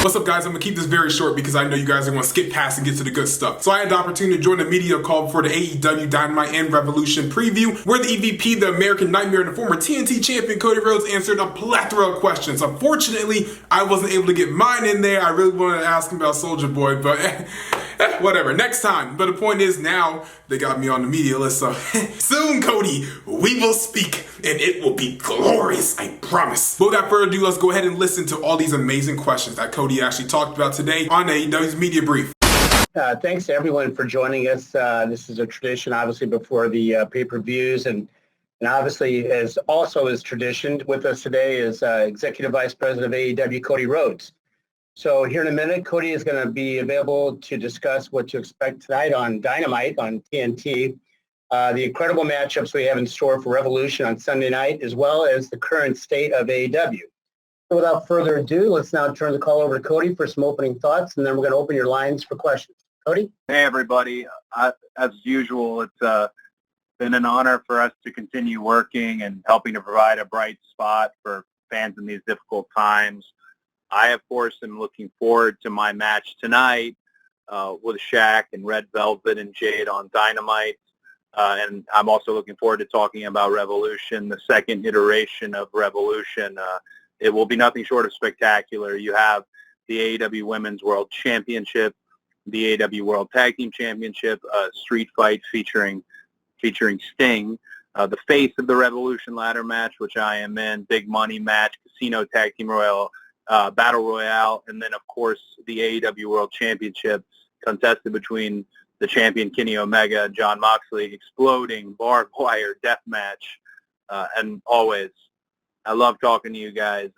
What's up, guys? I'm gonna keep this very short because I know you guys are gonna skip past and get to the good stuff. So I had the opportunity to join the media call for the AEW Dynamite and Revolution preview, where the EVP, the American Nightmare, and the former TNT champion Cody Rhodes answered a plethora of questions. Unfortunately, I wasn't able to get mine in there. I really wanted to ask him about Soulja Boy, but whatever. Next time. But the point is, now they got me on the media list, so soon, Cody, we will speak, and it will be glorious, I promise. But without further ado, let's go ahead and listen to all these amazing questions that Cody actually talked about today on AEW's Media Brief. Thanks to everyone for joining us. This is a tradition, obviously, before the pay-per-views, and obviously, as also is tradition, with us today is Executive Vice President of AEW, Cody Rhodes. So here in a minute, Cody is going to be available to discuss what to expect tonight on Dynamite on TNT, the incredible matchups we have in store for Revolution on Sunday night, as well as the current state of AEW. So without further ado, let's now turn the call over to Cody for some opening thoughts, and then we're going to open your lines for questions. Cody? Hey, everybody. As usual, it's been an honor for us to continue working and helping to provide a bright spot for fans in these difficult times. I, of course, am looking forward to my match tonight with Shaq and Red Velvet and Jade on Dynamite. And I'm also looking forward to talking about Revolution, the second iteration of Revolution. It will be nothing short of spectacular. You have the AEW Women's World Championship, the AEW World Tag Team Championship, street fight featuring Sting, the face of the Revolution ladder match, which I am in, big money match, Casino Tag Team Battle Royale, and then, of course, the AEW World Championship contested between the champion Kenny Omega and Jon Moxley, exploding barbed wire death match, and always, I love talking to you guys.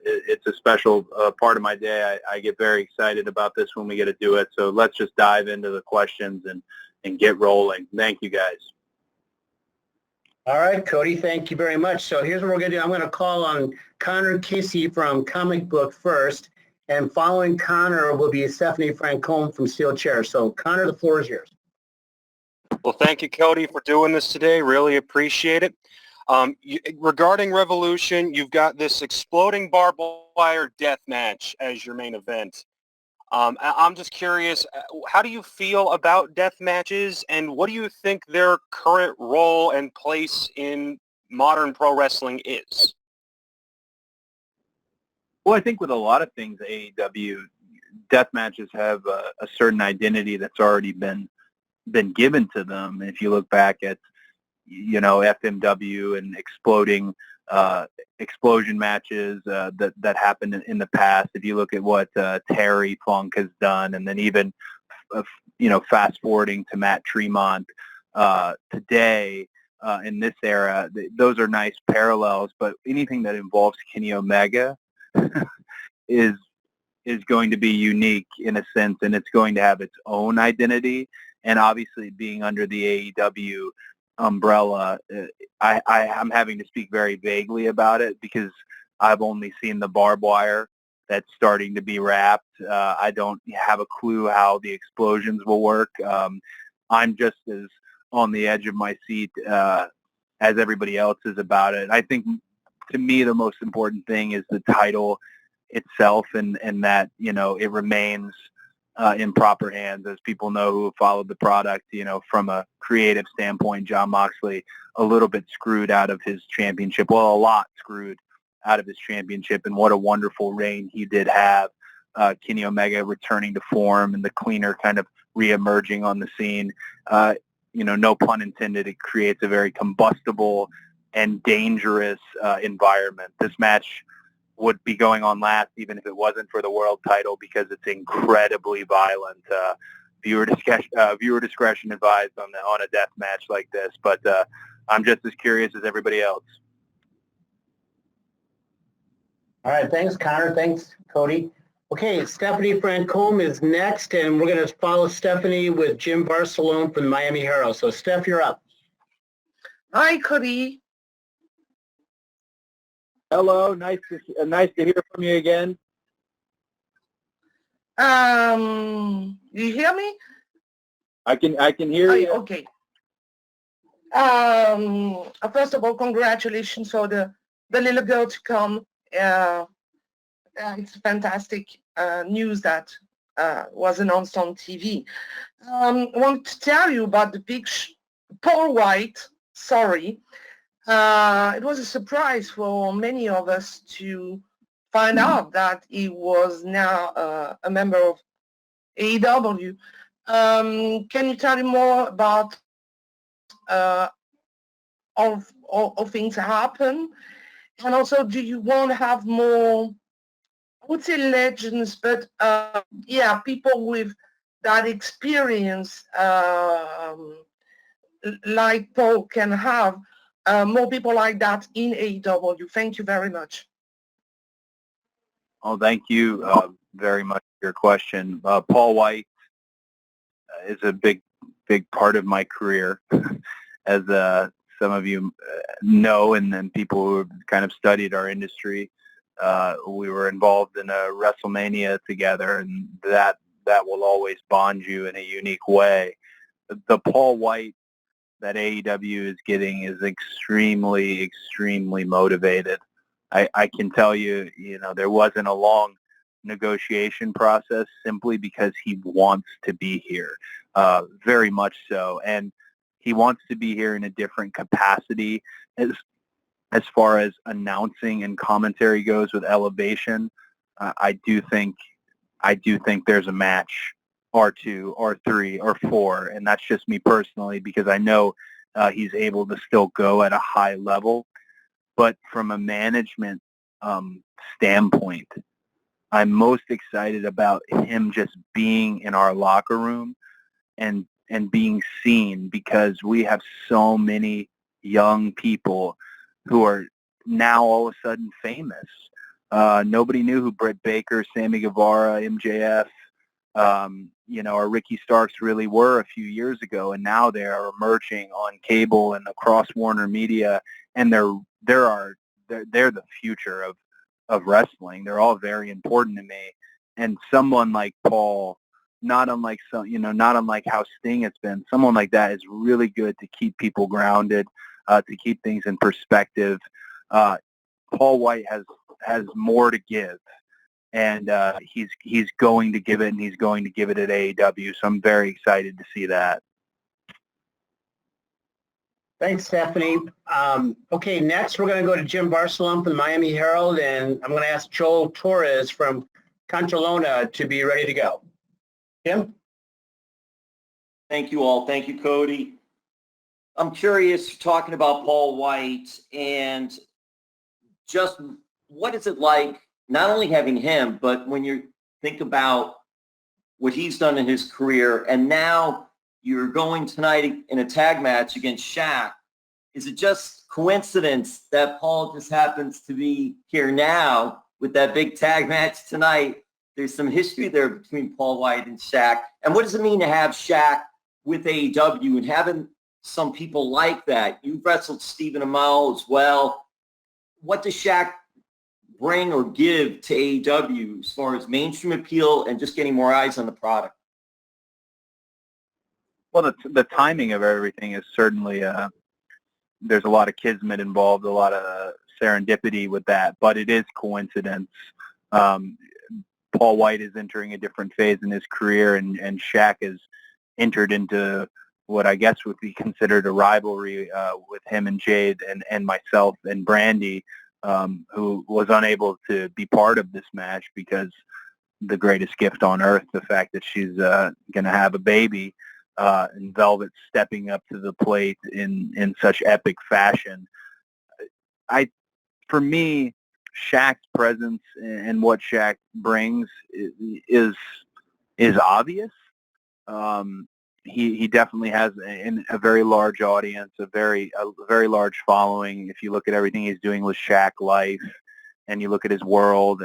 It's a special part of my day. I get very excited about this when we get to do it. So let's just dive into the questions and get rolling. Thank you, guys. All right, Cody, thank you very much. So here's what we're going to do. I'm going to call on Connor Casey from Comic Book first, and following Connor will be Stephanie Francombe from Steel Chair. So, Connor, the floor is yours. Well, thank you, Cody, for doing this today. Really appreciate it. Regarding Revolution, you've got this exploding barbed wire death match as your main event. I'm just curious, how do you feel about death matches, and what do you think their current role and place in modern pro wrestling is? Well, I think with a lot of things, AEW, death matches have a certain identity that's already been given to them. If you look back at FMW and explosion matches that happened in the past. If you look at what Terry Funk has done, and then even fast forwarding to Matt Tremont today in this era, those are nice parallels. But anything that involves Kenny Omega is going to be unique in a sense, and it's going to have its own identity. And obviously, being under the AEW umbrella, I'm having to speak very vaguely about it because I've only seen the barbed wire that's starting to be wrapped. I don't have a clue how the explosions will work. I'm just as on the edge of my seat as everybody else is about it. I think, to me, the most important thing is the title itself, and that it remains in proper hands. As people know who have followed the product, from a creative standpoint, Jon Moxley a little bit screwed out of his championship. Well, a lot screwed out of his championship, and what a wonderful reign he did have. Kenny Omega returning to form and the cleaner kind of reemerging on the scene. No pun intended, it creates a very combustible and dangerous environment. This match would be going on last even if it wasn't for the world title because it's incredibly violent. Viewer discretion advised on a death match like this, but I'm just as curious as everybody else. All right, thanks, Connor. Thanks, Cody. Okay, Stephanie Francombe is next, and we're going to follow Stephanie with Jim Barcelone from the Miami Herald. So, Steph, you're up. Hi, Cody. Hello, nice to hear from you again. You hear me? I can hear you. Okay. First of all, congratulations for the little girl to come. It's fantastic. news that was announced on TV. I want to tell you about the big Paul Wight. Sorry. It was a surprise for many of us to find out that he was now a member of AEW. Can you tell me more about all things happen? And also, do you want to have more, I would say legends, but yeah, people with that experience like Paul can have, more people like that in AEW? Thank you very much. Oh, thank you very much for your question. Paul Wight is a big part of my career, as some of you know, and then people who have kind of studied our industry. We were involved in a WrestleMania together, and that will always bond you in a unique way. The Paul Wight that AEW is getting is extremely motivated. I can tell you, there wasn't a long negotiation process simply because he wants to be here, very much so. And he wants to be here in a different capacity as far as announcing and commentary goes with Elevation. I do think there's a match or two or three or four, and that's just me personally because I know he's able to still go at a high level. But from a management standpoint, I'm most excited about him just being in our locker room and being seen, because we have so many young people who are now all of a sudden famous. Nobody knew who Britt Baker, Sammy Guevara, MJF, or Ricky Starks really were a few years ago, and now they are emerging on cable and across Warner Media, and they're the future of wrestling. They're all very important to me, and someone like Paul, not unlike how Sting has been, someone like that is really good to keep people grounded, to keep things in perspective. Paul Wight has more to give, and he's going to give it, and he's going to give it at AEW. So I'm very excited to see that. Thanks, Stephanie. Okay, next we're going to go to Jim Barcelona from the Miami Herald, and I'm going to ask Joel Torres from Contralona to be ready to go. Jim? Thank you all. Thank you, Cody. I'm curious, talking about Paul Wight, and just what is it like, not only having him, but when you think about what he's done in his career, and now you're going tonight in a tag match against Shaq. Is it just coincidence that Paul just happens to be here now with that big tag match tonight? There's some history there between Paul Wight and Shaq. And what does it mean to have Shaq with AEW and having some people like that? You've wrestled Stephen Amell as well. What does Shaq bring or give to AEW as far as mainstream appeal and just getting more eyes on the product? Well, the timing of everything is certainly, there's a lot of kismet involved, a lot of serendipity with that, but it is coincidence. Paul Wight is entering a different phase in his career, and Shaq has entered into what I guess would be considered a rivalry with him and Jade and myself and Brandy, who was unable to be part of this match because the greatest gift on earth, the fact that she's going to have a baby, and Velvet stepping up to the plate in such epic fashion. For me, Shaq's presence and what Shaq brings is obvious. He definitely has a very large audience, a very large following. If you look at everything he's doing with Shaq Life, and you look at his world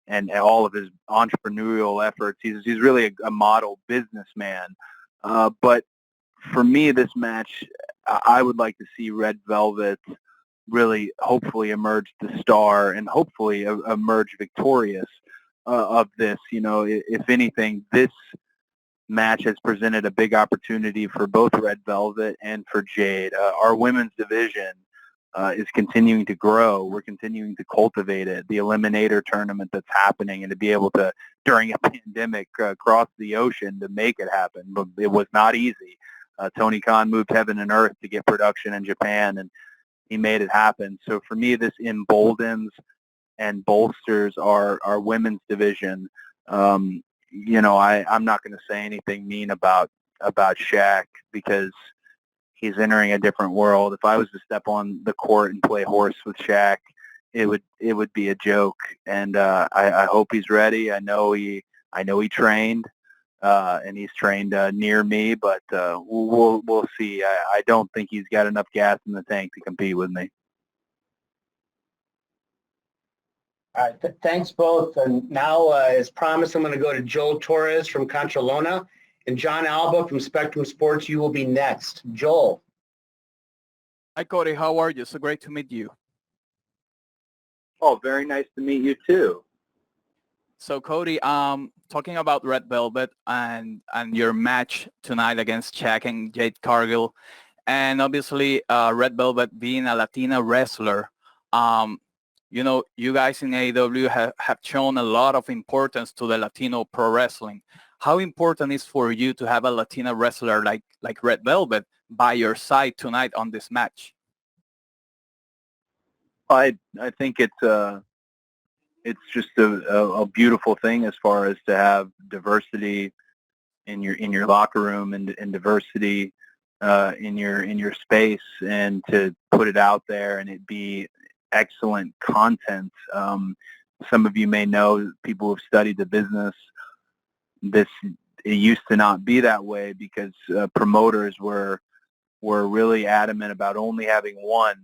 and all of his entrepreneurial efforts, he's really a model businessman. But for me, this match, I would like to see Red Velvet really hopefully emerge the star and hopefully emerge victorious of this. If anything, this match has presented a big opportunity for both Red Velvet and for Jade. Our women's division is continuing to grow. We're continuing to cultivate it. The Eliminator tournament that's happening, and to be able to during a pandemic across the ocean to make it happen, but it was not easy. Tony Khan moved heaven and earth to get production in Japan, and he made it happen. So for me, this emboldens and bolsters our women's division. I'm not going to say anything mean about Shaq because he's entering a different world. If I was to step on the court and play horse with Shaq, it would be a joke. And I hope he's ready. I know he trained, and he's trained near me, but we'll see. I don't think he's got enough gas in the tank to compete with me. All right, thanks both. And now, as promised, I'm going to go to Joel Torres from Contralona and John Alba from Spectrum Sports. You will be next. Joel. Hi, Cody. How are you? So great to meet you. Oh, very nice to meet you too. So, Cody, talking about Red Velvet and your match tonight against Shaq and Jade Cargill, and obviously Red Velvet being a Latina wrestler, you guys in AEW have shown a lot of importance to the Latino pro wrestling. How important is for you to have a Latina wrestler like Red Velvet by your side tonight on this match? I think it's just a beautiful thing as far as to have diversity in your locker room and diversity in your space, and to put it out there and it be excellent content. Some of you may know, people who have studied the business, it used to not be that way because promoters were really adamant about only having one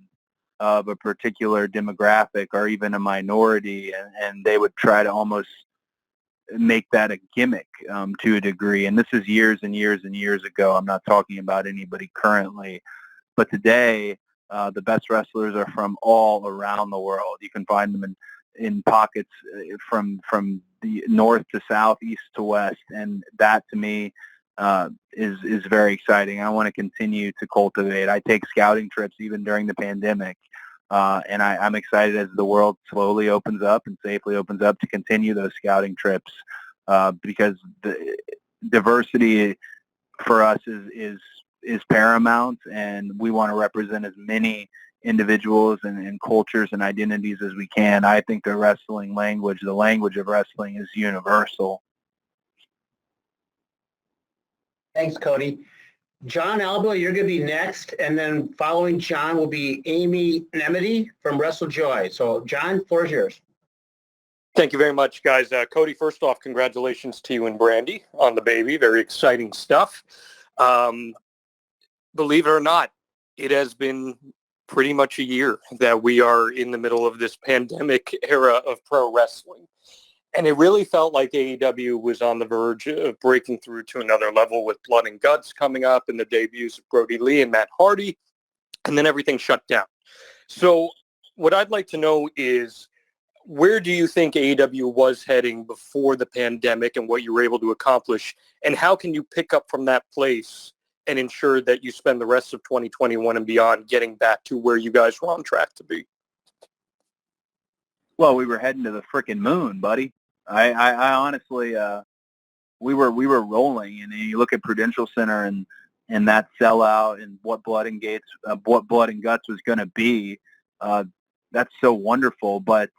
of a particular demographic or even a minority, and they would try to almost make that a gimmick to a degree. And this is years and years and years ago. I'm not talking about anybody currently. But today, the best wrestlers are from all around the world. You can find them in pockets from the north to south, east to west, and that to me is very exciting. I want to continue to cultivate. I take scouting trips even during the pandemic, and I'm excited as the world slowly opens up and safely opens up to continue those scouting trips, because the diversity for us is paramount, and we want to represent as many individuals and cultures and identities as we can. I think the language of wrestling is universal. Thanks, Cody. John Alba, you're going to be next, and then following John will be Amy Nemedy from WrestleJoy. So, John, floor is yours. Thank you very much, guys. Cody, first off, congratulations to you and Brandy on the baby. Very exciting stuff. Believe it or not, it has been pretty much a year that we are in the middle of this pandemic era of pro wrestling. And it really felt like AEW was on the verge of breaking through to another level with Blood and Guts coming up and the debuts of Brody Lee and Matt Hardy, and then everything shut down. So what I'd like to know is, where do you think AEW was heading before the pandemic and what you were able to accomplish, and how can you pick up from that place and ensure that you spend the rest of 2021 and beyond getting back to where you guys were on track to be? Well, we were heading to the frickin' moon, buddy. I honestly, we were rolling, and you look at Prudential Center and that sellout and what Blood and Guts was going to be. That's so wonderful. But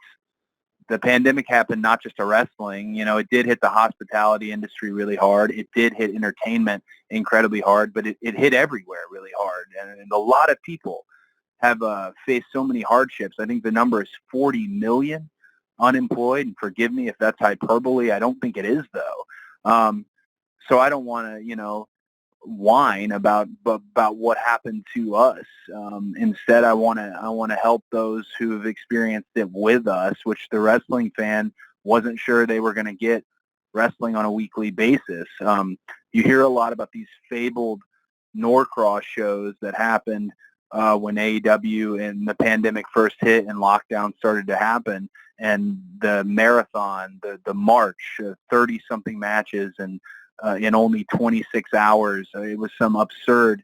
the pandemic happened not just to wrestling. It did hit the hospitality industry really hard. It did hit entertainment incredibly hard, but it hit everywhere really hard. And a lot of people have faced so many hardships. I think the number is 40 million unemployed, and forgive me if that's hyperbole. I don't think it is, though. So I don't want to, whine about what happened to us. Instead, I want to help those who have experienced it with us, which the wrestling fan wasn't sure they were going to get wrestling on a weekly basis. You hear a lot about these fabled Norcross shows that happened when AEW and the pandemic first hit and lockdown started to happen, and the marathon, the march, 30-something matches, and in only 26 hours. It was some absurd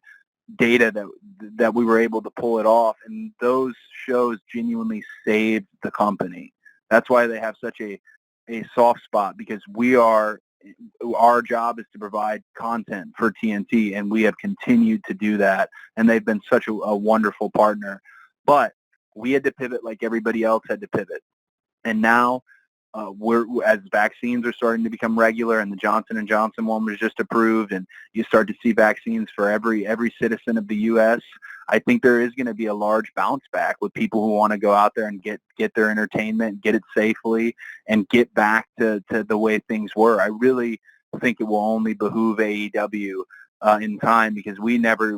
data that we were able to pull it off, and those shows genuinely saved the company. That's why they have such a a soft spot because our job is to provide content for TNT, and we have continued to do that, and they've been such a wonderful partner. But we had to pivot like everybody else had to pivot. And now as vaccines are starting to become regular, and the Johnson & Johnson one was just approved, and you start to see vaccines for every citizen of the U.S., I think there is going to be a large bounce back with people who want to go out there and get their entertainment, get it safely, and get back to the way things were. I really think it will only behoove AEW in time, because we never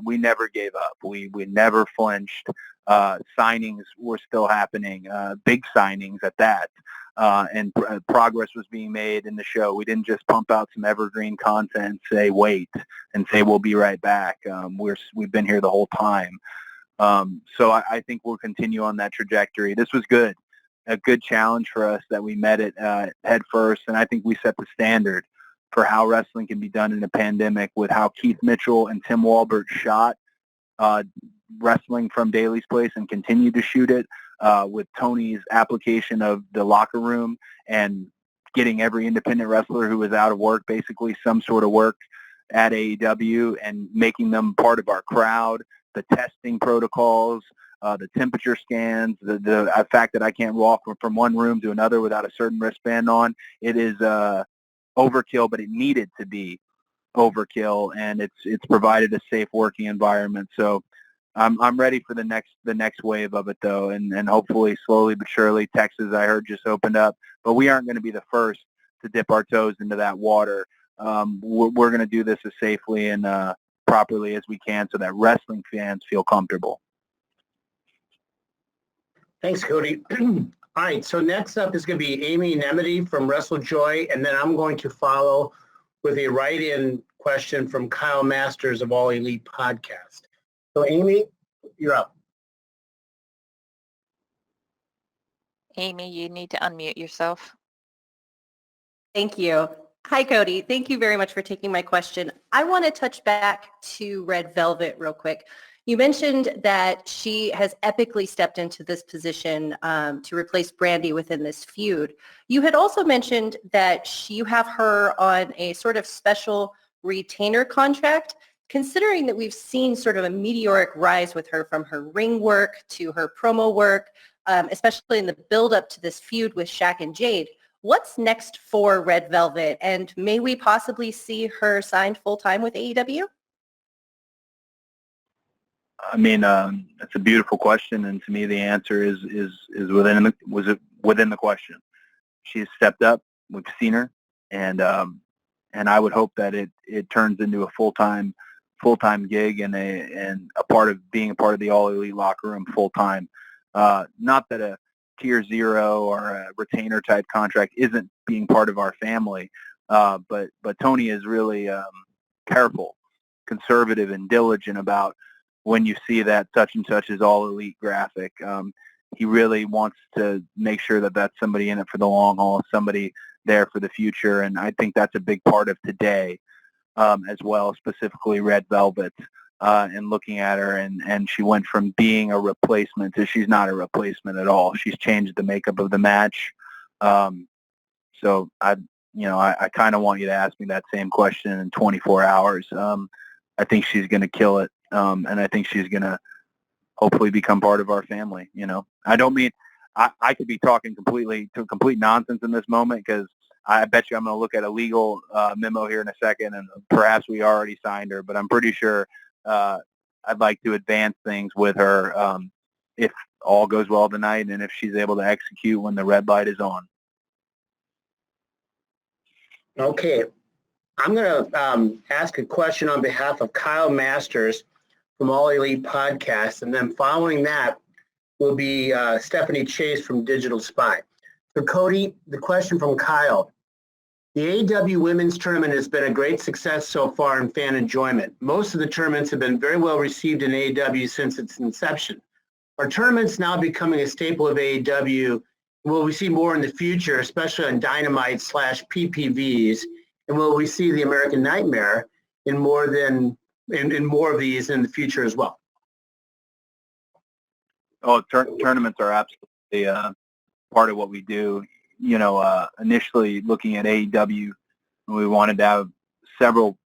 gave up. We never flinched. Signings were still happening, big signings at that. And progress was being made in the show. We didn't just pump out some evergreen content, say wait, and say we'll be right back. We've been here the whole time. So I think we'll continue on that trajectory. This was good, a good challenge for us that we met it head first, and I think we set the standard for how wrestling can be done in a pandemic, with how Keith Mitchell and Tim Walbert shot wrestling from Daly's Place and continued to shoot it, with Tony's application of the locker room and getting every independent wrestler who was out of work, basically some sort of work at AEW, and making them part of our crowd, the testing protocols, the temperature scans, the fact that I can't walk from one room to another without a certain wristband on. It is overkill, but it needed to be overkill, and it's provided a safe working environment. So I'm ready for the next wave of it, though, and hopefully slowly but surely. Texas, I heard, just opened up, but we aren't going to be the first to dip our toes into that water. We're going to do this as safely and properly as we can, so that wrestling fans feel comfortable. Thanks, Cody. All right, so next up is going to be Amy Nemedy from WrestleJoy, and then I'm going to follow with a write-in question from Kyle Masters of All Elite Podcast. So, Amy, you're up. Amy, you need to unmute yourself. Thank you. Hi, Cody. Thank you very much for taking my question. I want to touch back to Red Velvet real quick. You mentioned that she has epically stepped into this position to replace Brandy within this feud. You had also mentioned that you have her on a sort of special retainer contract. Considering that we've seen sort of a meteoric rise with her, from her ring work to her promo work, especially in the build-up to this feud with Shaq and Jade, what's next for Red Velvet? And may we possibly see her signed full-time with AEW? I mean, that's a beautiful question, and to me, the answer is within the question. She's stepped up. We've seen her, and I would hope that it turns into a full-time gig and a part of being a part of the All Elite locker room full time. Not that a tier 0 or a retainer type contract isn't being part of our family, but Tony is really careful, conservative, and diligent about when you see that such and such is All Elite graphic. He really wants to make sure that that's somebody in it for the long haul, somebody there for the future, and I think that's a big part of today. As well, specifically Red Velvet, and looking at her, and she went from being a replacement to she's not a replacement at all. She's changed the makeup of the match. So I kind of want you to ask me that same question in 24 hours. I think she's going to kill it, and I think she's going to hopefully become part of our family. I don't mean I could be talking complete nonsense in this moment, because I bet you I'm going to look at a legal memo here in a second, and perhaps we already signed her, but I'm pretty sure I'd like to advance things with her if all goes well tonight, and if she's able to execute when the red light is on. Okay. I'm going to ask a question on behalf of Kyle Masters from All Elite Podcast, and then following that will be Stephanie Chase from Digital Spy. So, Cody, the question from Kyle. The AEW Women's Tournament has been a great success so far in fan enjoyment. Most of the tournaments have been very well received in AEW since its inception. Are tournaments now becoming a staple of AEW? Will we see more in the future, especially on Dynamite /PPVs? And will we see the American Nightmare in more of these in the future as well? Oh, tournaments are absolutely part of what we do. initially looking at AEW, we wanted to have several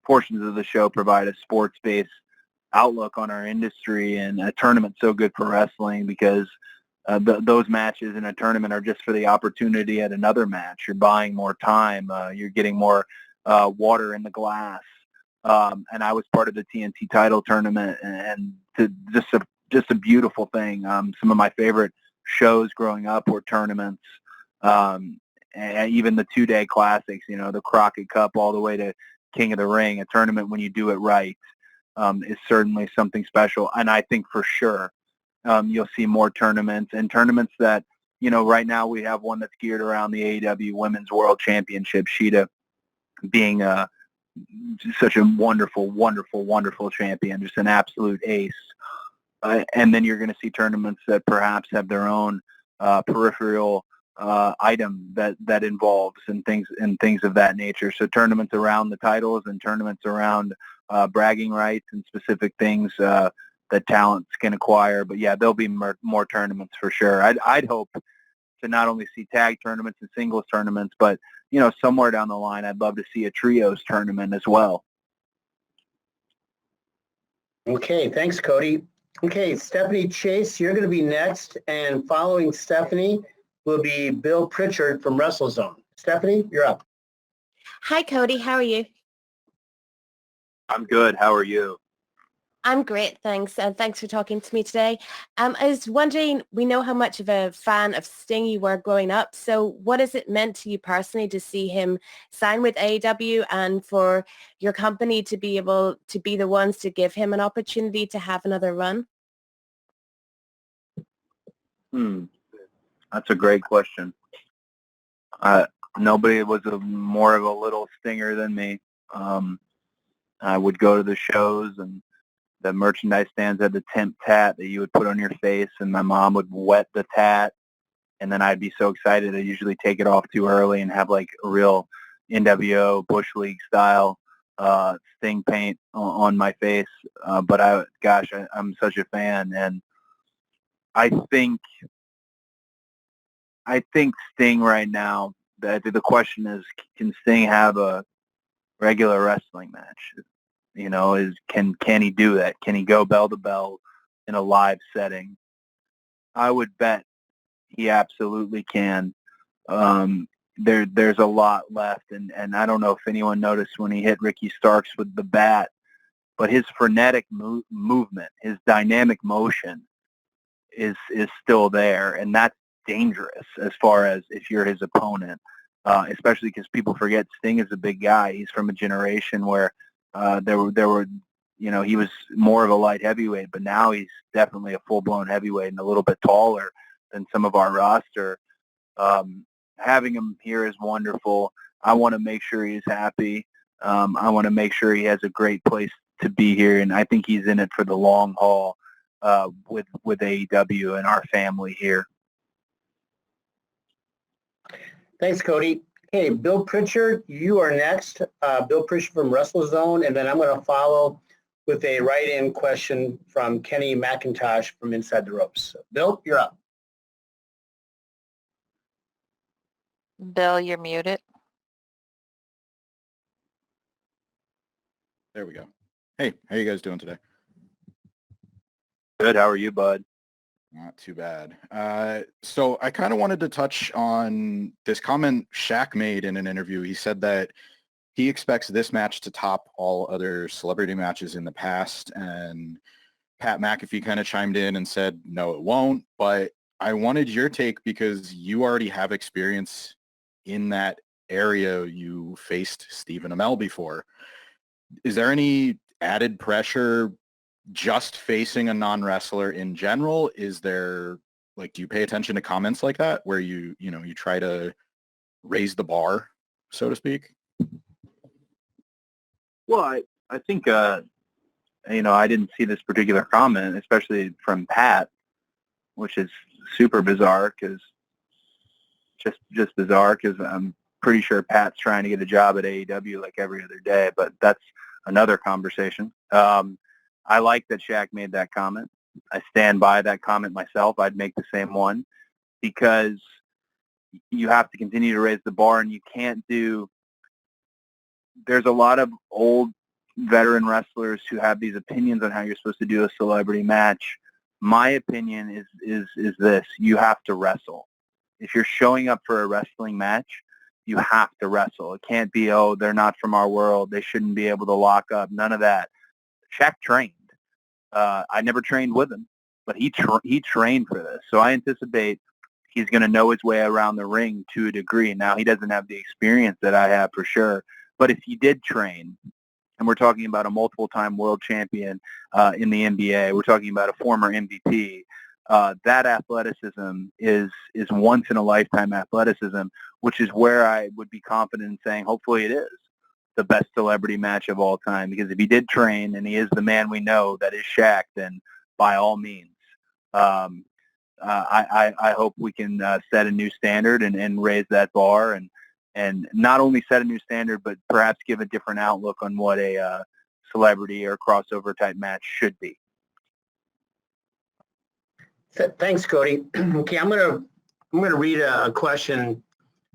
portions of the show provide a sports-based outlook on our industry, and a tournament's so good for wrestling because those matches in a tournament are just for the opportunity at another match. You're buying more time. You're getting more water in the glass. And I was part of the TNT title tournament, and just a beautiful thing. Some of my favorite shows growing up were tournaments, and even the 2-day classics, the Crockett Cup all the way to King of the Ring. A tournament, when you do it right, is certainly something special. And I think for sure you'll see more tournaments, and tournaments that, right now we have one that's geared around the AEW Women's World Championship, Sheeta being such a wonderful, wonderful, wonderful champion, just an absolute ace. And then you're going to see tournaments that perhaps have their own peripheral item that involves and things of that nature. So tournaments around the titles and tournaments around bragging rights and specific things that talents can acquire. But yeah, there'll be more tournaments for sure. I'd hope to not only see tag tournaments and singles tournaments, but somewhere down the line, I'd love to see a trios tournament as well. Okay, thanks, Cody. Okay, Stephanie Chase, you're going to be next, and following Stephanie will be Bill Pritchard from WrestleZone. Stephanie, you're up. Hi, Cody. How are you? I'm good. How are you? I'm great, thanks. And thanks for talking to me today. I was wondering, we know how much of a fan of Sting you were growing up. So what has it meant to you personally to see him sign with AEW and for your company to be able to be the ones to give him an opportunity to have another run? That's a great question. Nobody was more of a little stinger than me. I would go to the shows, and the merchandise stands had the temp tat that you would put on your face, and my mom would wet the tat, and then I'd be so excited I'd usually take it off too early and have like a real NWO Bush League style Sting paint on my face. But I'm such a fan, and I think Sting right now, the question is, can Sting have a regular wrestling match? Can he do that? Can he go bell to bell in a live setting? I would bet he absolutely can. There's a lot left, and I don't know if anyone noticed when he hit Ricky Starks with the bat, but his frenetic movement, his dynamic motion is still there, and that's dangerous as far as if you're his opponent, especially because people forget Sting is a big guy. He's from a generation where there were he was more of a light heavyweight, but now he's definitely a full-blown heavyweight and a little bit taller than some of our roster. Having him here is wonderful. I want to make sure he's happy. I want to make sure he has a great place to be here, and I think he's in it for the long haul with AEW and our family here. Thanks, Cody. Hey, Bill Pritchard, you are next. Bill Pritchard from WrestleZone, and then I'm going to follow with a write-in question from Kenny McIntosh from Inside the Ropes. Bill, you're up. Bill, you're muted. There we go. Hey, how you guys doing today? Good. How are you, bud? Not too bad. So I kind of wanted to touch on this comment Shaq made in an interview. He said that he expects this match to top all other celebrity matches in the past, and Pat McAfee kind of chimed in and said, no, it won't. But I wanted your take because you already have experience in that area. You faced Stephen Amell before. Is there any added pressure just facing a non-wrestler in general? Is there, do you pay attention to comments like that where you try to raise the bar, so to speak? Well, I think, I didn't see this particular comment, especially from Pat, which is super bizarre because I'm pretty sure Pat's trying to get a job at AEW like every other day, but that's another conversation. I like that Shaq made that comment. I stand by that comment myself. I'd make the same one because you have to continue to raise the bar, and you can't do. There's a lot of old veteran wrestlers who have these opinions on how you're supposed to do a celebrity match. My opinion is this: you have to wrestle. If you're showing up for a wrestling match, you have to wrestle. It can't be, oh, they're not from our world, they shouldn't be able to lock up. None of that. Shaq trained. I never trained with him, but he trained for this. So I anticipate he's going to know his way around the ring to a degree. Now, he doesn't have the experience that I have for sure, but if he did train, and we're talking about a multiple-time world champion in the NBA, we're talking about a former MVP, that athleticism is once-in-a-lifetime athleticism, which is where I would be confident in saying hopefully it is the best celebrity match of all time. Because if he did train and he is the man we know that is Shaq, then by all means, I hope we can set a new standard and raise that bar and not only set a new standard, but perhaps give a different outlook on what a celebrity or crossover type match should be. Thanks, Cody. Okay, I'm gonna read a question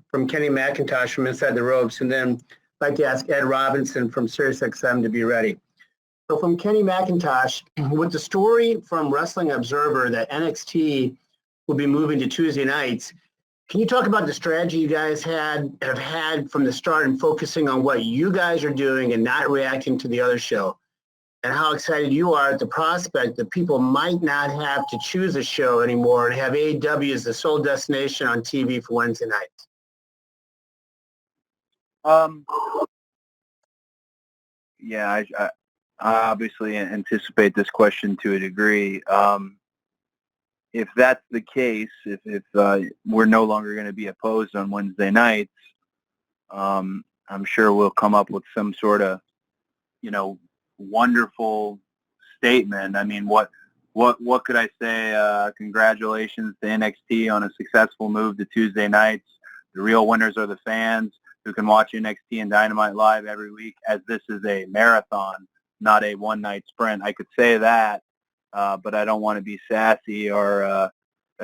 from Kenny McIntosh from Inside the Ropes, and then I'd like to ask Ed Robinson from SiriusXM to be ready. So from Kenny McIntosh, with the story from Wrestling Observer that NXT will be moving to Tuesday nights, can you talk about the strategy you guys have had from the start and focusing on what you guys are doing and not reacting to the other show? And how excited you are at the prospect that people might not have to choose a show anymore and have AEW as the sole destination on TV for Wednesday nights? Yeah, I obviously anticipate this question to a degree. If that's the case, if we're no longer going to be opposed on Wednesday nights, I'm sure we'll come up with some sort of, wonderful statement. I mean, what could I say? Congratulations to NXT on a successful move to Tuesday nights. The real winners are the fans who can watch NXT and Dynamite live every week, as this is a marathon, not a one-night sprint. I could say that, but I don't want to be sassy or a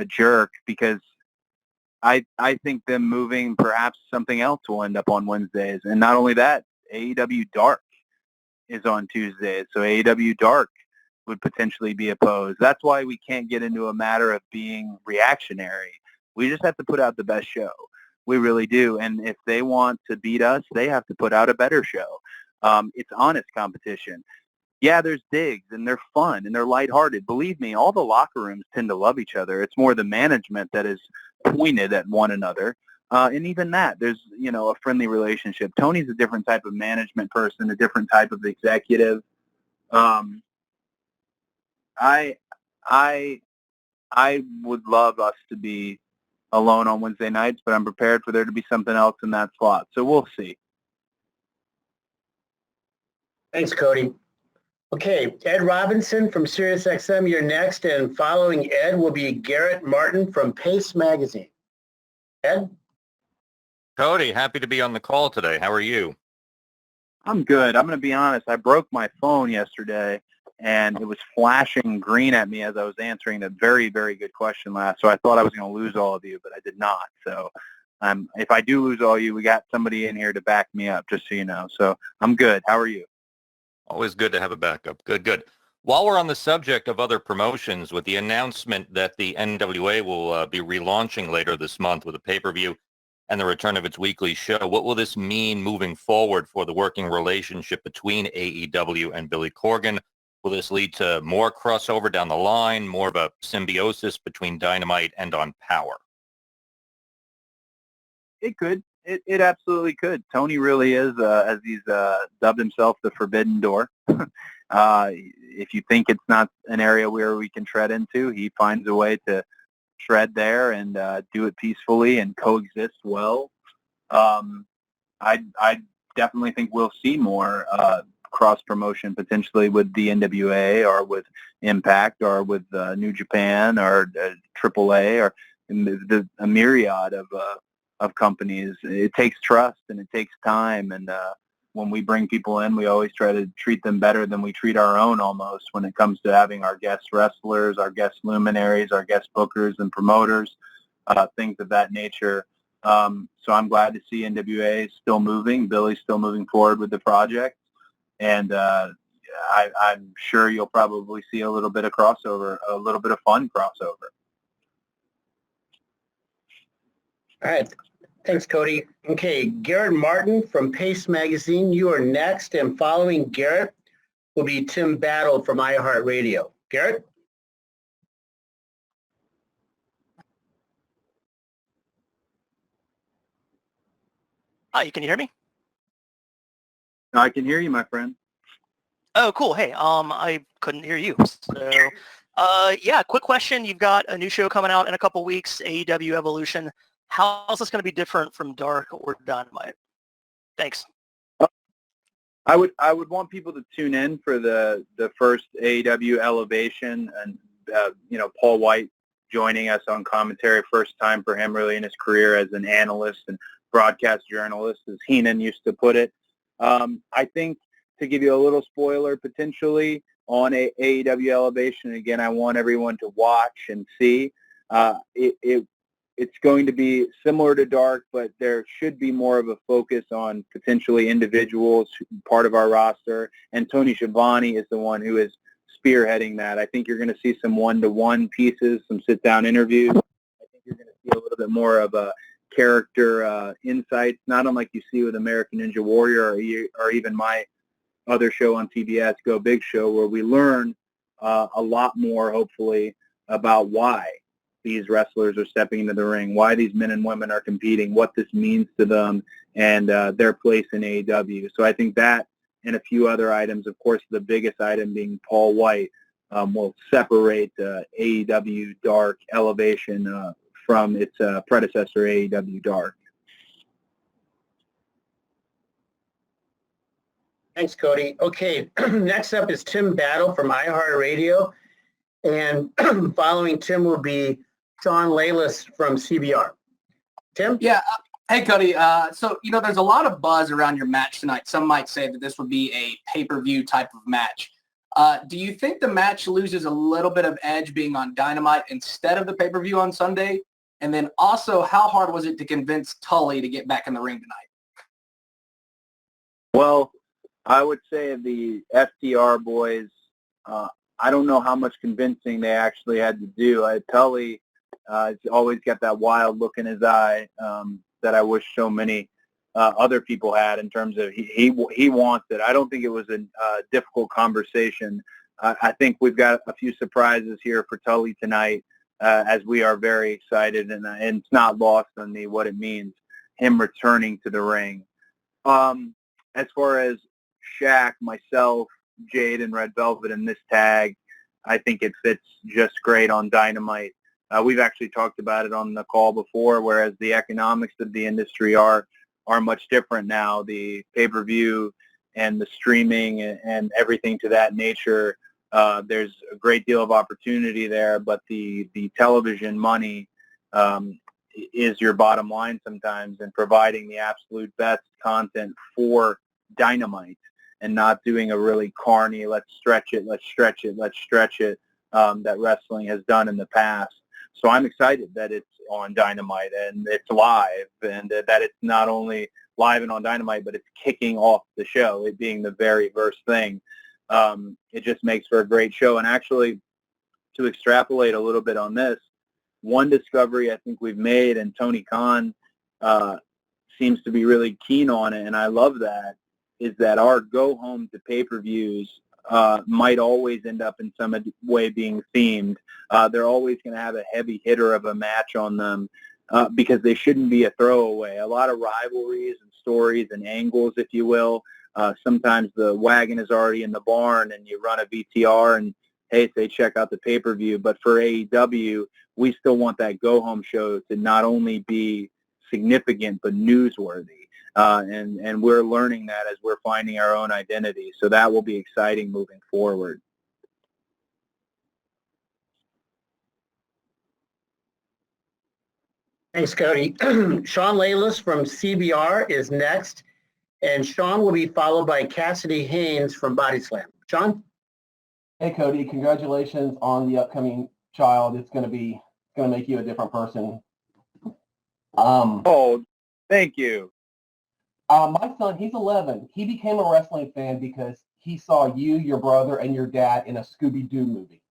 jerk, because I think them moving, perhaps something else will end up on Wednesdays. And not only that, AEW Dark is on Tuesdays, so AEW Dark would potentially be opposed. That's why we can't get into a matter of being reactionary. We just have to put out the best show. We really do. And if they want to beat us, they have to put out a better show. It's honest competition. Yeah, there's digs, and they're fun, and they're lighthearted. Believe me, all the locker rooms tend to love each other. It's more the management that is pointed at one another. And even that, there's, a friendly relationship. Tony's a different type of management person, a different type of executive. I would love us to be alone on Wednesday nights, but I'm prepared for there to be something else in that slot. So we'll see. Thanks, Cody. Okay, Ed Robinson from SiriusXM, you're next, and following Ed will be Garrett Martin from Pace Magazine. Ed? Cody, happy to be on the call today. How are you? I'm good. I'm going to be honest. I broke my phone yesterday, and it was flashing green at me as I was answering a very, very good question last. So I thought I was going to lose all of you, but I did not. So if I do lose all you, we got somebody in here to back me up, just so you know. So I'm good. How are you? Always good to have a backup. Good, good. While we're on the subject of other promotions, with the announcement that the NWA will be relaunching later this month with a pay-per-view and the return of its weekly show, what will this mean moving forward for the working relationship between AEW and Billy Corgan? Will this lead to more crossover down the line, more of a symbiosis between Dynamite and on Power? It could. It absolutely could. Tony really is, as he's dubbed himself, the forbidden door. If you think it's not an area where we can tread into, he finds a way to tread there and do it peacefully and coexist well. I definitely think we'll see more cross-promotion potentially with the NWA or with Impact or with New Japan or AAA or a myriad of companies. It takes trust and it takes time, and when we bring people in, we always try to treat them better than we treat our own almost when it comes to having our guest wrestlers, our guest luminaries, our guest bookers and promoters, things of that nature. So I'm glad to see NWA is still moving. Billy's still moving forward with the project. And I'm sure you'll probably see a little bit of crossover, a little bit of fun crossover. All right. Thanks, Cody. Okay, Garrett Martin from Pace Magazine, you are next. And following Garrett will be Tim Battle from iHeartRadio. Garrett? Hi, can you hear me? I can hear you, my friend. Oh, cool. Hey, I couldn't hear you. So, yeah, quick question. You've got a new show coming out in a couple weeks, AEW Evolution. How's this going to be different from Dark or Dynamite? Thanks. I would want people to tune in for the first AEW Elevation, and Paul Wight joining us on commentary, first time for him really in his career as an analyst and broadcast journalist, as Heenan used to put it. I think, to give you a little spoiler potentially on AEW Elevation, again, I want everyone to watch and see. It's going to be similar to Dark, but there should be more of a focus on potentially individuals, part of our roster, and Tony Schiavone is the one who is spearheading that. I think you're going to see some one-to-one pieces, some sit-down interviews. I think you're going to see a little bit more of a character insights, not unlike you see with American Ninja Warrior or even my other show on TBS, Go Big Show, where we learn a lot more, hopefully, about why these wrestlers are stepping into the ring, why these men and women are competing, what this means to them, and their place in AEW. So I think that and a few other items, of course, the biggest item being Paul Wight, will separate AEW Dark Elevation from its predecessor, AEW Dark. Thanks, Cody. Okay, next up is Tim Battle from iHeartRadio. And following Tim will be Sean Layless from CBR. Tim? Yeah. Hey, Cody. So, there's a lot of buzz around your match tonight. Some might say that this would be a pay-per-view type of match. Do you think the match loses a little bit of edge being on Dynamite instead of the pay-per-view on Sunday? And then also, how hard was it to convince Tully to get back in the ring tonight? Well, I would say the FTR boys, I don't know how much convincing they actually had to do. Tully has always got that wild look in his eye that I wish so many other people had in terms of he wants it. I don't think it was a difficult conversation. I think we've got a few surprises here for Tully tonight as we are very excited, and it's not lost on me what it means, him returning to the ring. As far as Shaq, myself, Jade, and Red Velvet in this tag, I think it fits just great on Dynamite. We've actually talked about it on the call before, whereas the economics of the industry are much different now. The pay-per-view and the streaming and everything to that nature, there's a great deal of opportunity there, but the television money is your bottom line sometimes, and providing the absolute best content for Dynamite and not doing a really carny, let's stretch it that wrestling has done in the past. So I'm excited that it's on Dynamite and it's live, and that it's not only live and on Dynamite, but it's kicking off the show, it being the very first thing. It just makes for a great show. And actually, to extrapolate a little bit on this, one discovery I think we've made, and Tony Khan seems to be really keen on it, and I love that, is that our go-home to pay-per-views might always end up in some way being themed. They're always going to have a heavy hitter of a match on them because they shouldn't be a throwaway. A lot of rivalries and stories and angles, if you will. Sometimes the wagon is already in the barn and you run a VTR and, hey, say check out the pay-per-view. But for AEW, we still want that go-home show to not only be significant but newsworthy. And we're learning that as we're finding our own identity. So that will be exciting moving forward. Thanks, Cody. Sean Layless from CBR is next, and Sean will be followed by Cassidy Haynes from Body Slam. Sean? Hey, Cody, congratulations on the upcoming child. It's going to make you a different person. Oh, thank you. My son, he's 11. He became a wrestling fan because he saw you, your brother, and your dad in a Scooby-Doo movie.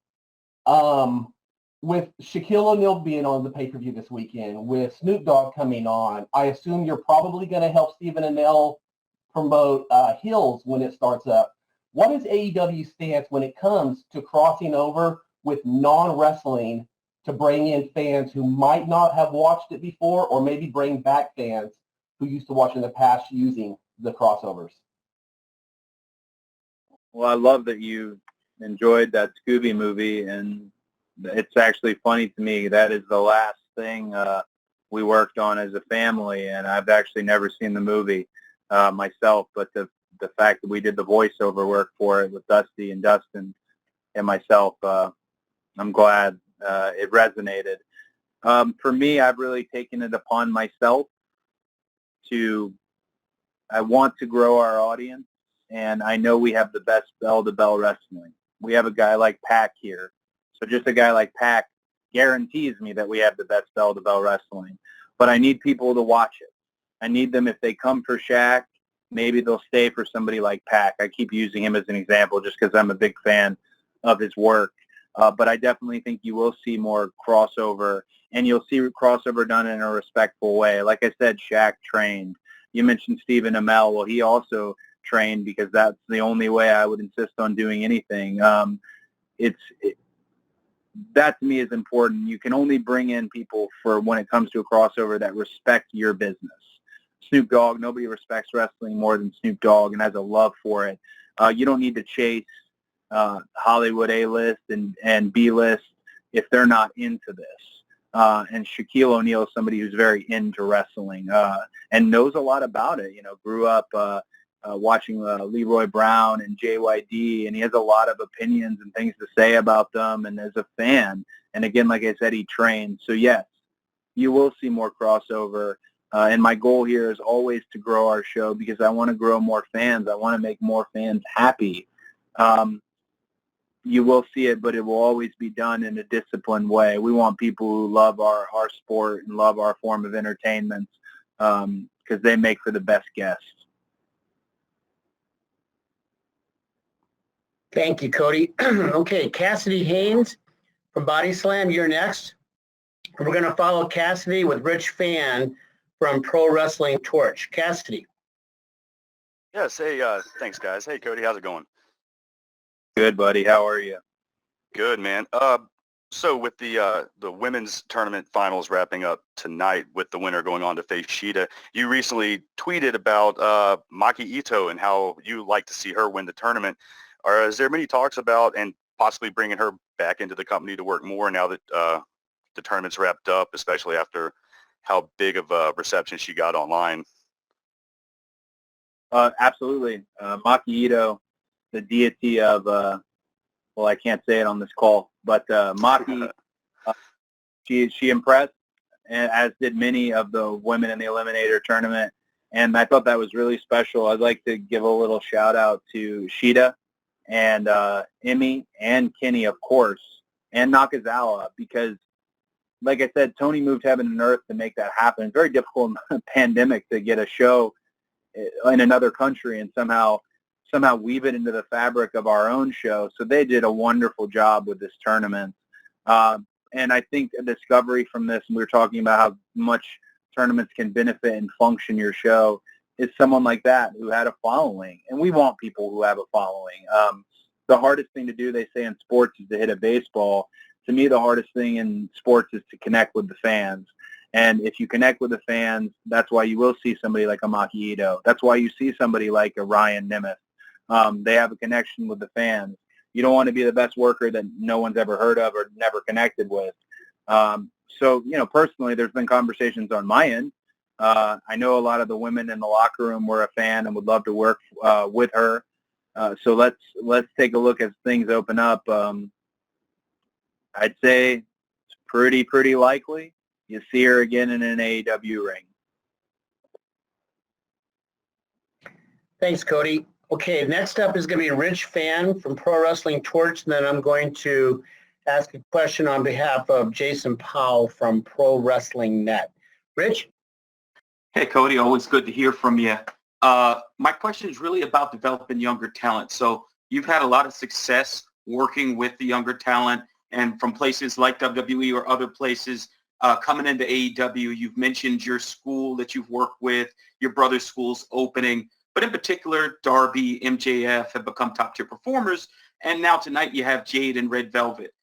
With Shaquille O'Neal being on the pay-per-view this weekend, with Snoop Dogg coming on, I assume you're probably going to help Stephen Amell promote Hills when it starts up. What is AEW's stance when it comes to crossing over with non-wrestling to bring in fans who might not have watched it before, or maybe bring back fans who used to watch in the past using the crossovers? Well, I love that you enjoyed that Scooby movie, and it's actually funny to me. That is the last thing we worked on as a family, and I've actually never seen the movie myself, but the fact that we did the voiceover work for it with Dusty and Dustin and myself, I'm glad it resonated. For me, I've really taken it upon myself I want to grow our audience, and I know we have the best bell-to-bell wrestling. We have a guy like Pac here. So just a guy like Pac guarantees me that we have the best bell-to-bell wrestling. But I need people to watch it. I need them, if they come for Shaq, maybe they'll stay for somebody like Pac. I keep using him as an example just because I'm a big fan of his work. But I definitely think you will see more crossover, and you'll see crossover done in a respectful way. Like I said, Shaq trained. You mentioned Stephen Amell. Well, he also trained, because that's the only way I would insist on doing anything. That to me is important. You can only bring in people for when it comes to a crossover that respect your business. Snoop Dogg, nobody respects wrestling more than Snoop Dogg and has a love for it. You don't need to chase Hollywood A-list and B-list if they're not into this. And Shaquille O'Neal is somebody who's very into wrestling and knows a lot about it. Grew up watching Leroy Brown and JYD, and he has a lot of opinions and things to say about them, and as a fan. And again, like I said, he trained. So yes, you will see more crossover. And my goal here is always to grow our show, because I want to grow more fans. I want to make more fans happy. You will see it, but it will always be done in a disciplined way. We want people who love our sport and love our form of entertainment, because they make for the best guests. Thank you, Cody. Okay, Cassidy Haynes from Body Slam, you're next. We're going to follow Cassidy with Rich Fan from Pro Wrestling Torch. Cassidy. Yes, hey, thanks, guys. Hey, Cody, how's it going? Good, buddy. How are you? Good, man. So with the women's tournament finals wrapping up tonight, with the winner going on to face Shida, you recently tweeted about Maki Ito and how you like to see her win the tournament. Is there many talks about and possibly bringing her back into the company to work more now that the tournament's wrapped up, especially after how big of a reception she got online? Absolutely. Maki Ito, the deity of, well, I can't say it on this call, but Maki, she impressed, as did many of the women in the Eliminator tournament, and I thought that was really special. I'd like to give a little shout out to Shida and Emi and Kenny, of course, and Nakazawa, because, like I said, Tony moved heaven and earth to make that happen. It's very difficult in a pandemic to get a show in another country and somehow weave it into the fabric of our own show. So they did a wonderful job with this tournament. And I think a discovery from this, and we were talking about how much tournaments can benefit and function your show, is someone like that who had a following. And we want people who have a following. The hardest thing to do, they say in sports, is to hit a baseball. To me, the hardest thing in sports is to connect with the fans. And if you connect with the fans, that's why you will see somebody like a Maki Ito. That's why you see somebody like a Ryan Nemeth. They have a connection with the fans. You don't want to be the best worker that no one's ever heard of or never connected with. So, personally, there's been conversations on my end. I know a lot of the women in the locker room were a fan and would love to work with her. So let's take a look as things open up. I'd say it's pretty likely you see her again in an AEW ring. Thanks, Cody. Okay, next up is going to be Rich Fan from Pro Wrestling Torch, and then I'm going to ask a question on behalf of Jason Powell from Pro Wrestling Net. Rich? Hey, Cody, always good to hear from you. My question is really about developing younger talent. So you've had a lot of success working with the younger talent, and from places like WWE or other places coming into AEW, you've mentioned your school that you've worked with, your brother's school's opening, but in particular, Darby, MJF have become top-tier performers, and now tonight you have Jade and Red Velvet.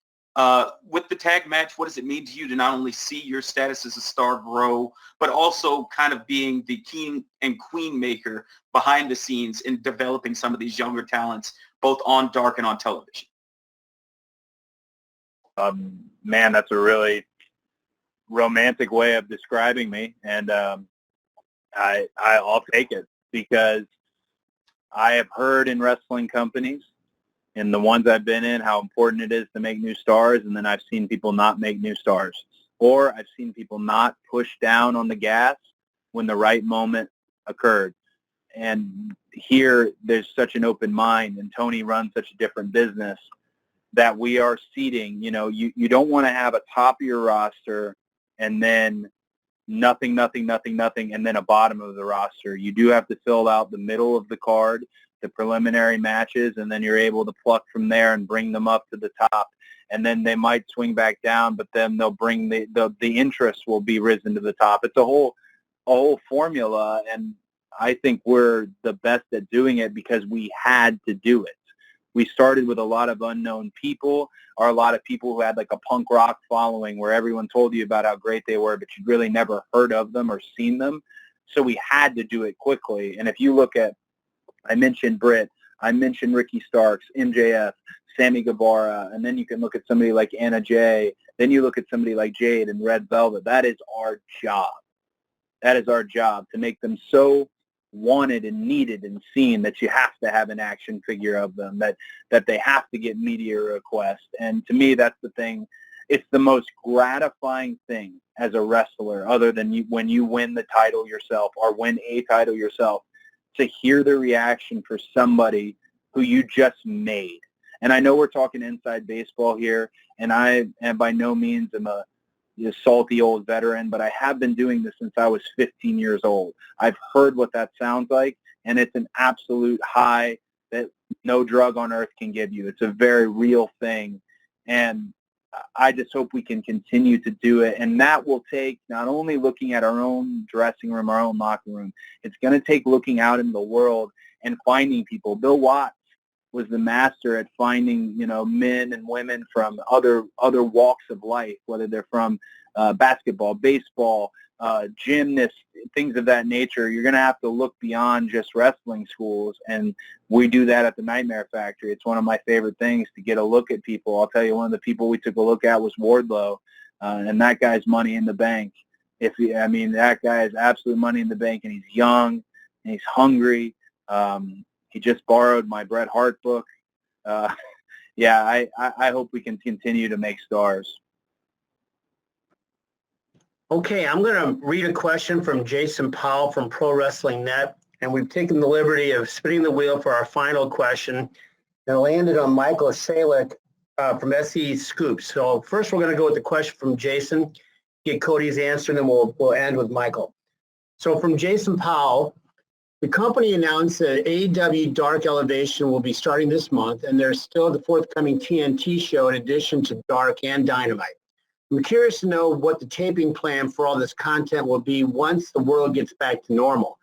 With the tag match, what does it mean to you to not only see your status as a star grow, but also kind of being the king and queen maker behind the scenes in developing some of these younger talents, both on Dark and on television? Man, that's a really romantic way of describing me, and I'll take it, because I have heard in wrestling companies, in the ones I've been in, how important it is to make new stars, and then I've seen people not make new stars. Or I've seen people not push down on the gas when the right moment occurred. And here, there's such an open mind, and Tony runs such a different business that we are seeding. You know, you don't want to have a top of your roster and then nothing, and then a bottom of the roster. You do have to fill out the middle of the card, the preliminary matches, and then you're able to pluck from there and bring them up to the top. And then they might swing back down, but then they'll bring the interest will be risen to the top. It's a whole formula, and I think we're the best at doing it because we had to do it. We started with a lot of unknown people, or a lot of people who had like a punk rock following where everyone told you about how great they were, but you'd really never heard of them or seen them. So we had to do it quickly. And if you look at, I mentioned Britt, I mentioned Ricky Starks, MJF, Sammy Guevara, and then you can look at somebody like Anna Jay. Then you look at somebody like Jade and Red Velvet. That is our job. That is our job, to make them so wanted and needed and seen that you have to have an action figure of them, that they have to get media requests. And to me, that's the thing. It's the most gratifying thing as a wrestler, other than when you win the title yourself or win a title yourself, to hear the reaction for somebody who you just made. And I know we're talking inside baseball here, and I am by no means a salty old veteran, but I have been doing this since I was 15 years old. I've heard what that sounds like, and it's an absolute high that no drug on earth can give you. It's a very real thing, and I just hope we can continue to do it. And that will take not only looking at our own dressing room, our own locker room, it's going to take looking out in the world and finding people. Bill Watts was the master at finding, men and women from other walks of life, whether they're from basketball, baseball, gymnasts, things of that nature. You're going to have to look beyond just wrestling schools, and we do that at the Nightmare Factory. It's one of my favorite things to get a look at people. I'll tell you, one of the people we took a look at was Wardlow, and that guy's money in the bank. That guy is absolute money in the bank, and he's young, and he's hungry. He just borrowed my Bret Hart book. I hope we can continue to make stars. Okay, I'm going to read a question from Jason Powell from Pro Wrestling Net, and we've taken the liberty of spinning the wheel for our final question, and it landed on Michael Salick from SE Scoops. So first we're going to go with the question from Jason, get Cody's answer, and then we'll end with Michael. So from Jason Powell, the company announced that AEW Dark Elevation will be starting this month, and there's still the forthcoming TNT show in addition to Dark and Dynamite. I'm curious to know what the taping plan for all this content will be once the world gets back to normal.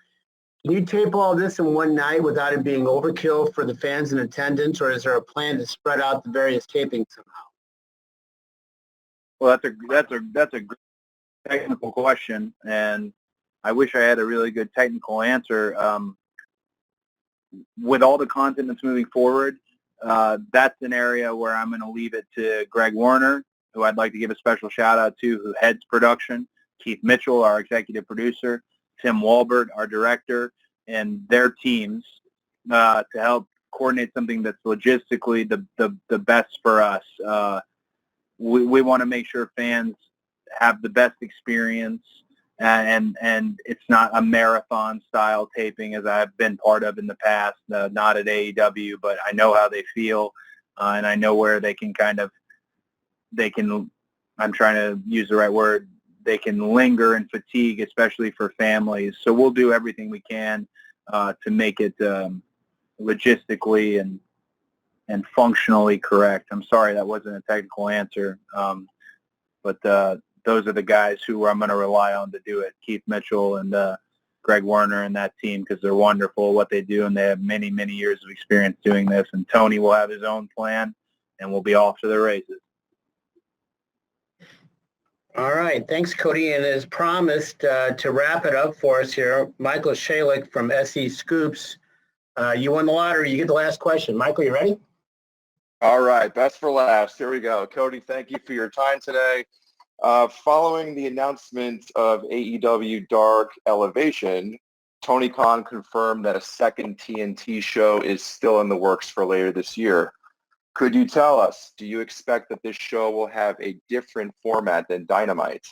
Can you tape all this in one night without it being overkill for the fans in attendance, or is there a plan to spread out the various tapings somehow? Well, that's a great technical question, and I wish I had a really good technical answer. With all the content that's moving forward, that's an area where I'm going to leave it to Greg Warner, who I'd like to give a special shout-out to, who heads production, Keith Mitchell, our executive producer, Tim Walbert, our director, and their teams to help coordinate something that's logistically the best for us. We want to make sure fans have the best experience, and it's not a marathon-style taping as I've been part of in the past, not at AEW, but I know how they feel, and I know where they can I'm trying to use the right word, they can linger and fatigue, especially for families. So we'll do everything we can to make it logistically and functionally correct. I'm sorry that wasn't a technical answer, but those are the guys who I'm going to rely on to do it. Keith Mitchell and Greg Werner and that team, because they're wonderful at what they do, and they have many, many years of experience doing this. And Tony will have his own plan, and we'll be off to the races. All right. Thanks, Cody. And as promised, to wrap it up for us here, Michael Shalik from SE Scoops. You won the lottery. You get the last question. Michael, you ready? All right. Best for last. Here we go. Cody, thank you for your time today. Following the announcement of AEW Dark Elevation, Tony Khan confirmed that a second TNT show is still in the works for later this year. Could you tell us, do you expect that this show will have a different format than Dynamite?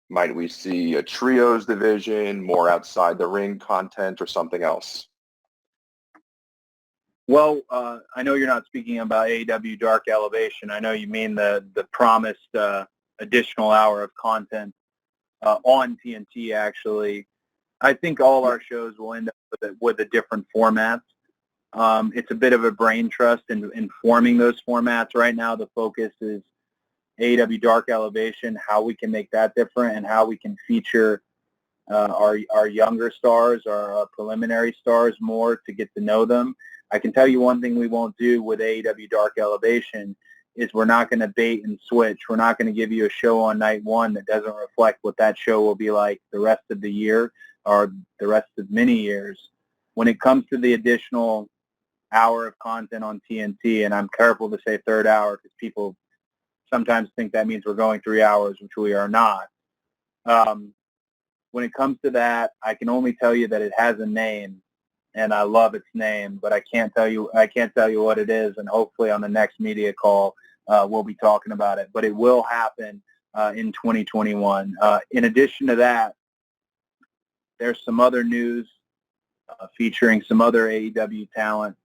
Might we see a trios division, more outside the ring content, or something else? Well, I know you're not speaking about AEW Dark Elevation. I know you mean the promised additional hour of content on TNT, actually. I think all our shows will end up with a different format. It's a bit of a brain trust in forming those formats. Right now, the focus is AEW Dark Elevation, how we can make that different, and how we can feature our younger stars, our preliminary stars more to get to know them. I can tell you one thing we won't do with AEW Dark Elevation is we're not going to bait and switch. We're not going to give you a show on night one that doesn't reflect what that show will be like the rest of the year or the rest of many years. When it comes to the additional hour of content on TNT, and I'm careful to say third hour because people sometimes think that means we're going 3 hours, which we are not. When it comes to that, I can only tell you that it has a name, and I love its name, but I can't tell you what it is, and hopefully on the next media call we'll be talking about it. But it will happen in 2021. In addition to that, there's some other news featuring some other AEW talent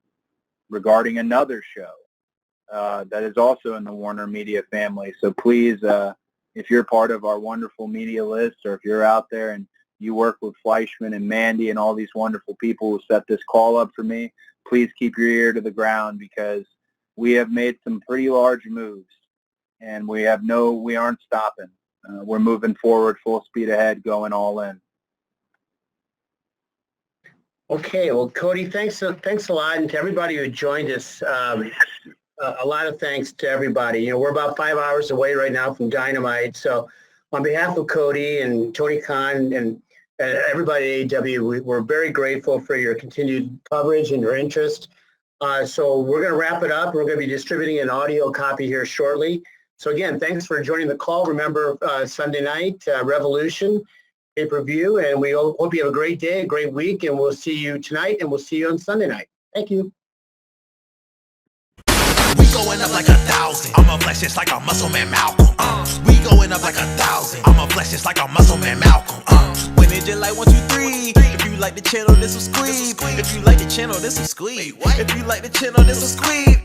regarding another show that is also in the Warner Media family. So please, if you're part of our wonderful media list, or if you're out there and you work with Fleischman and Mandy and all these wonderful people who set this call up for me, please keep your ear to the ground, because we have made some pretty large moves, and we aren't stopping. We're moving forward full speed ahead, going all in. Okay, well, Cody, thanks a lot, and to everybody who joined us, a lot of thanks to everybody. You know, we're about 5 hours away right now from Dynamite, so on behalf of Cody and Tony Khan and everybody at AEW, we're very grateful for your continued coverage and your interest. So we're going to wrap it up. We're going to be distributing an audio copy here shortly. So again, thanks for joining the call. Remember, Sunday night, Revolution pay-per-view, and we hope you have a great day, a great week, and we'll see you tonight, and we'll see you on Sunday night. Thank you. We going up like 1,000. I'm a flex just like a muscle man Malcolm. We going up like 1,000. I'm a flex just like a muscle man Malcolm. When it just like 1, 2, 3. If you like the channel, this will squeeze. If you like the channel, this will squeeze. If you like the channel, this will squeeze.